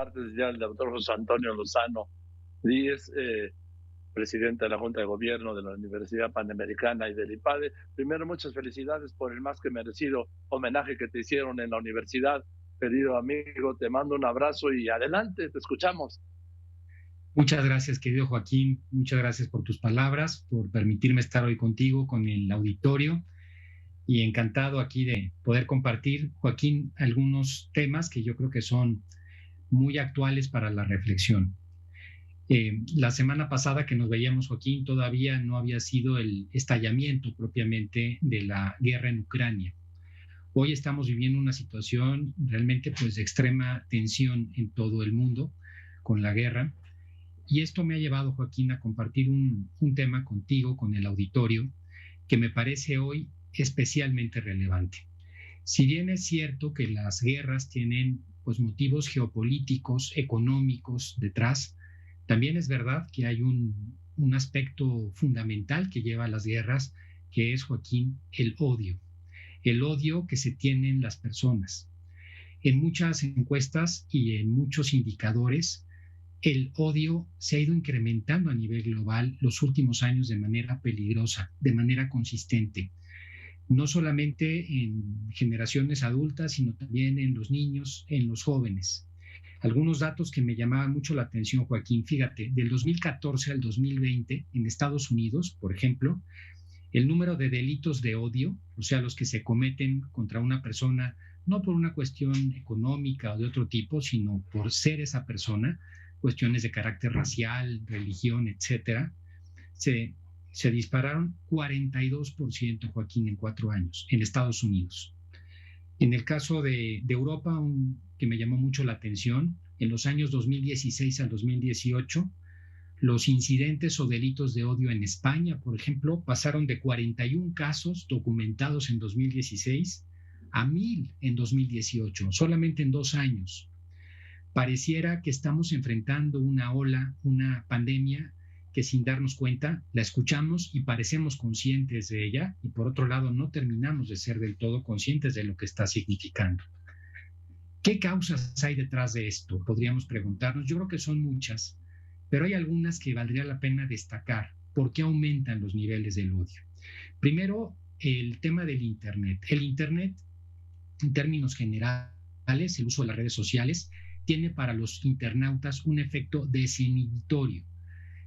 martes ya el doctor José Antonio Lozano Díez, presidente de la Junta de Gobierno de la Universidad Panamericana y del IPADE. Primero, muchas felicidades por el más que merecido homenaje que te hicieron en la universidad. Querido amigo, te mando un abrazo y adelante, te escuchamos. Muchas gracias, querido Joaquín. Muchas gracias por tus palabras, por permitirme estar hoy contigo, con el auditorio, y encantado aquí de poder compartir, Joaquín, algunos temas que yo creo que son muy actuales para la reflexión. La semana pasada que nos veíamos, Joaquín, todavía no había sido el estallamiento propiamente de la guerra en Ucrania. Hoy estamos viviendo una situación realmente pues de extrema tensión en todo el mundo con la guerra. Y esto me ha llevado, Joaquín, a compartir un tema contigo, con el auditorio, que me parece hoy especialmente relevante. Si bien es cierto que las guerras tienen pues motivos geopolíticos, económicos detrás, también es verdad que hay un aspecto fundamental que lleva a las guerras, que es, Joaquín, el odio que se tienen las personas. En muchas encuestas y en muchos indicadores, el odio se ha ido incrementando a nivel global los últimos años de manera peligrosa, de manera consistente, no solamente en generaciones adultas, sino también en los niños, en los jóvenes. Algunos datos que me llamaban mucho la atención, Joaquín, fíjate, del 2014 al 2020 en Estados Unidos, por ejemplo, el número de delitos de odio, o sea, los que se cometen contra una persona, no por una cuestión económica o de otro tipo, sino por ser esa persona, cuestiones de carácter racial, religión, etcétera, se, se dispararon 42%, Joaquín, en 4 años en Estados Unidos. En el caso de Europa, que me llamó mucho la atención, en los años 2016 al 2018, los incidentes o delitos de odio en España, por ejemplo, pasaron de 41 casos documentados en 2016 a 1,000 en 2018, solamente en 2 años. Pareciera que estamos enfrentando una ola, una pandemia que sin darnos cuenta la escuchamos y parecemos conscientes de ella, y por otro lado no terminamos de ser del todo conscientes de lo que está significando. ¿Qué causas hay detrás de esto? Podríamos preguntarnos. Yo creo que son muchas, pero hay algunas que valdría la pena destacar. ¿Por qué aumentan los niveles del odio? Primero, el tema del Internet. El Internet, en términos generales, el uso de las redes sociales, tiene para los internautas un efecto desinhibitorio.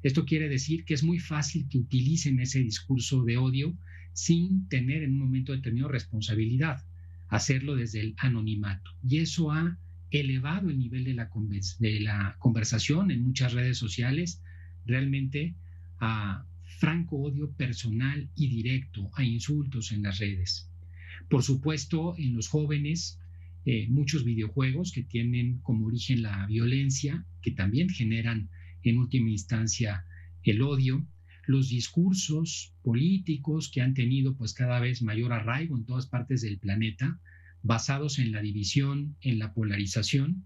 Esto quiere decir que es muy fácil que utilicen ese discurso de odio sin tener en un momento determinado responsabilidad, hacerlo desde el anonimato. Y eso ha elevado el nivel de la conversación en muchas redes sociales, realmente a franco odio personal y directo, a insultos en las redes. Por supuesto, en los jóvenes, muchos videojuegos que tienen como origen la violencia, que también generan en última instancia el odio, los discursos políticos que han tenido pues cada vez mayor arraigo en todas partes del planeta, basados en la división, en la polarización,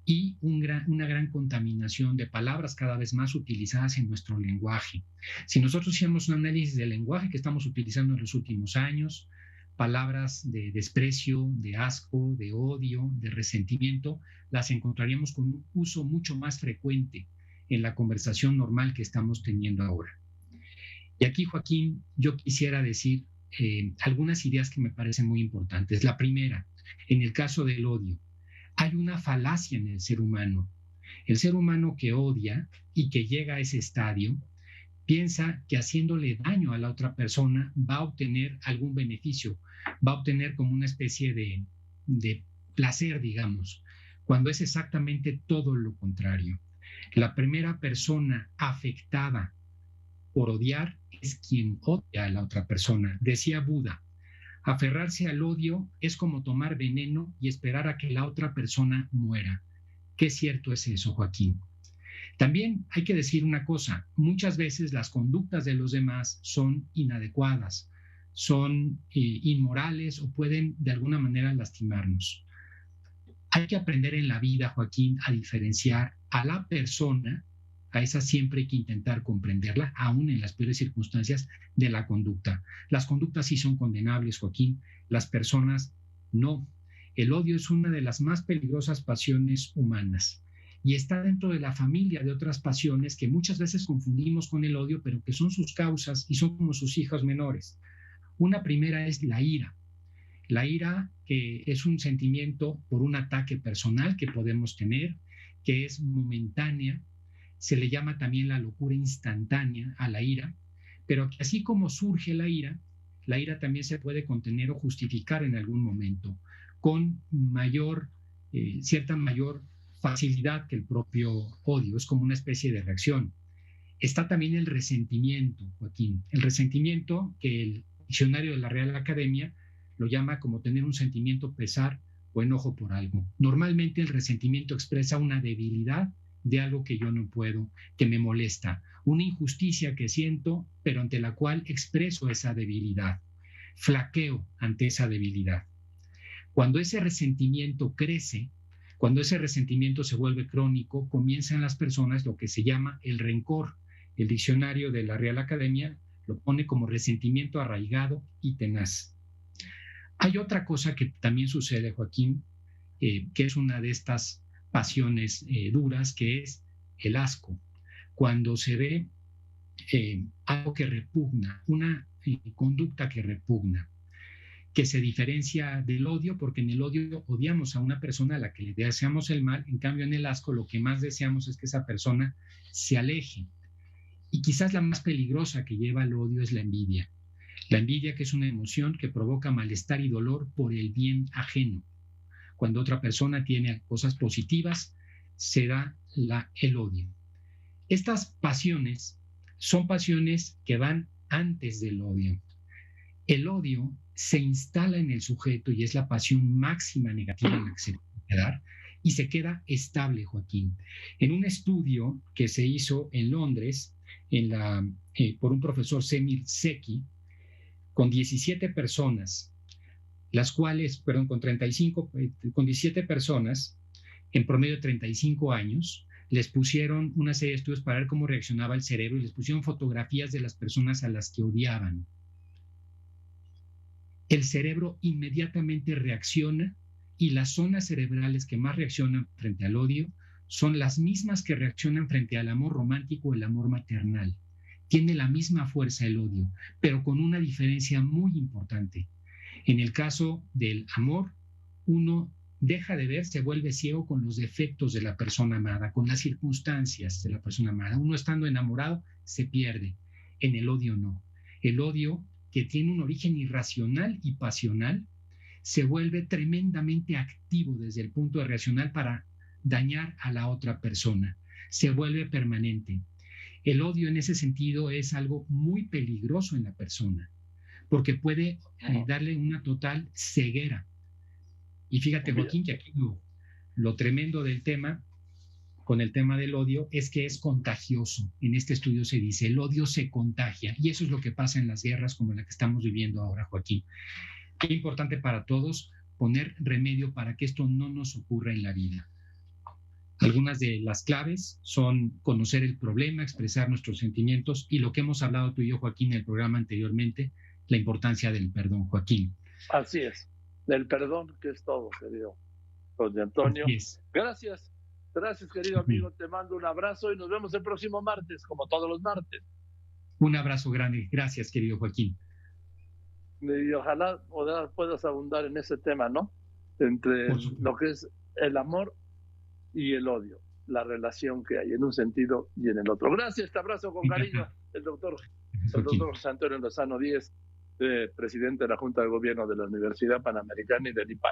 y una gran contaminación de palabras cada vez más utilizadas en nuestro lenguaje. Si nosotros hiciéramos un análisis del lenguaje que estamos utilizando en los últimos años, palabras de desprecio, de asco, de odio, de resentimiento, las encontraríamos con un uso mucho más frecuente en la conversación normal que estamos teniendo ahora. Y aquí, Joaquín, yo quisiera decir algunas ideas que me parecen muy importantes. La primera, en el caso del odio, hay una falacia en el ser humano. El ser humano que odia y que llega a ese estadio piensa que haciéndole daño a la otra persona va a obtener algún beneficio, va a obtener como una especie de placer, digamos, cuando es exactamente todo lo contrario. La primera persona afectada por odiar es quien odia a la otra persona. Decía Buda, aferrarse al odio es como tomar veneno y esperar a que la otra persona muera. Qué cierto es eso, Joaquín. También hay que decir una cosa, muchas veces las conductas de los demás son inadecuadas, son inmorales o pueden de alguna manera lastimarnos. Hay que aprender en la vida, Joaquín, a diferenciar a la persona, a esa siempre hay que intentar comprenderla, aún en las peores circunstancias, de la conducta. Las conductas sí son condenables, Joaquín, las personas no. El odio es una de las más peligrosas pasiones humanas y está dentro de la familia de otras pasiones que muchas veces confundimos con el odio, pero que son sus causas y son como sus hijos menores. Una primera es la ira. La ira, que es un sentimiento por un ataque personal que podemos tener, que es momentánea. Se le llama también la locura instantánea a la ira, pero que así como surge la ira también se puede contener o justificar en algún momento con cierta mayor facilidad que el propio odio. Es como una especie de reacción. Está también el resentimiento, Joaquín. El resentimiento, que el diccionario de la Real Academia lo llama como tener un sentimiento, pesar o enojo por algo. Normalmente el resentimiento expresa una debilidad de algo que yo no puedo, que me molesta, una injusticia que siento, pero ante la cual expreso esa debilidad, flaqueo ante esa debilidad. Cuando ese resentimiento crece, cuando ese resentimiento se vuelve crónico, comienza en las personas lo que se llama el rencor. El diccionario de la Real Academia lo pone como resentimiento arraigado y tenaz. Hay otra cosa que también sucede, Joaquín, que es una de estas pasiones duras, que es el asco. Cuando se ve algo que repugna, una conducta que repugna, que se diferencia del odio, porque en el odio odiamos a una persona a la que le deseamos el mal, en cambio en el asco lo que más deseamos es que esa persona se aleje. Y quizás la más peligrosa que lleva el odio es la envidia. La envidia, que es una emoción que provoca malestar y dolor por el bien ajeno. Cuando otra persona tiene cosas positivas, se da el odio. Estas pasiones son pasiones que van antes del odio. El odio se instala en el sujeto y es la pasión máxima negativa en la que se puede quedar y se queda estable, Joaquín. En un estudio que se hizo en Londres por un profesor Semir Zeki, con 17 personas, con 17 personas, en promedio de 35 años, les pusieron una serie de estudios para ver cómo reaccionaba el cerebro y les pusieron fotografías de las personas a las que odiaban. El cerebro inmediatamente reacciona y las zonas cerebrales que más reaccionan frente al odio son las mismas que reaccionan frente al amor romántico o el amor maternal. Tiene la misma fuerza el odio, pero con una diferencia muy importante. En el caso del amor, uno deja de ver, se vuelve ciego con los defectos de la persona amada, con las circunstancias de la persona amada. Uno estando enamorado se pierde. En el odio no. El odio, que tiene un origen irracional y pasional, se vuelve tremendamente activo desde el punto de racional para dañar a la otra persona. Se vuelve permanente. El odio en ese sentido es algo muy peligroso en la persona, porque puede darle una total ceguera. Y fíjate, Joaquín, que aquí lo tremendo del tema, con el tema del odio, es que es contagioso. En este estudio se dice, el odio se contagia, y eso es lo que pasa en las guerras como la que estamos viviendo ahora, Joaquín. Qué importante para todos poner remedio para que esto no nos ocurra en la vida. Algunas de las claves son conocer el problema, expresar nuestros sentimientos y lo que hemos hablado tú y yo, Joaquín, en el programa anteriormente, la importancia del perdón, Joaquín. Así es, del perdón, que es todo, querido José Antonio. Gracias, querido amigo, te mando un abrazo y nos vemos el próximo martes, como todos los martes. Un abrazo grande, gracias, querido Joaquín. Y ojalá puedas abundar en ese tema, ¿no? Entre lo que es el amor y el odio, la relación que hay en un sentido y en el otro. Gracias, te abrazo con cariño, el doctor José Antonio Lozano Díez, presidente de la Junta de Gobierno de la Universidad Panamericana y del IPADE.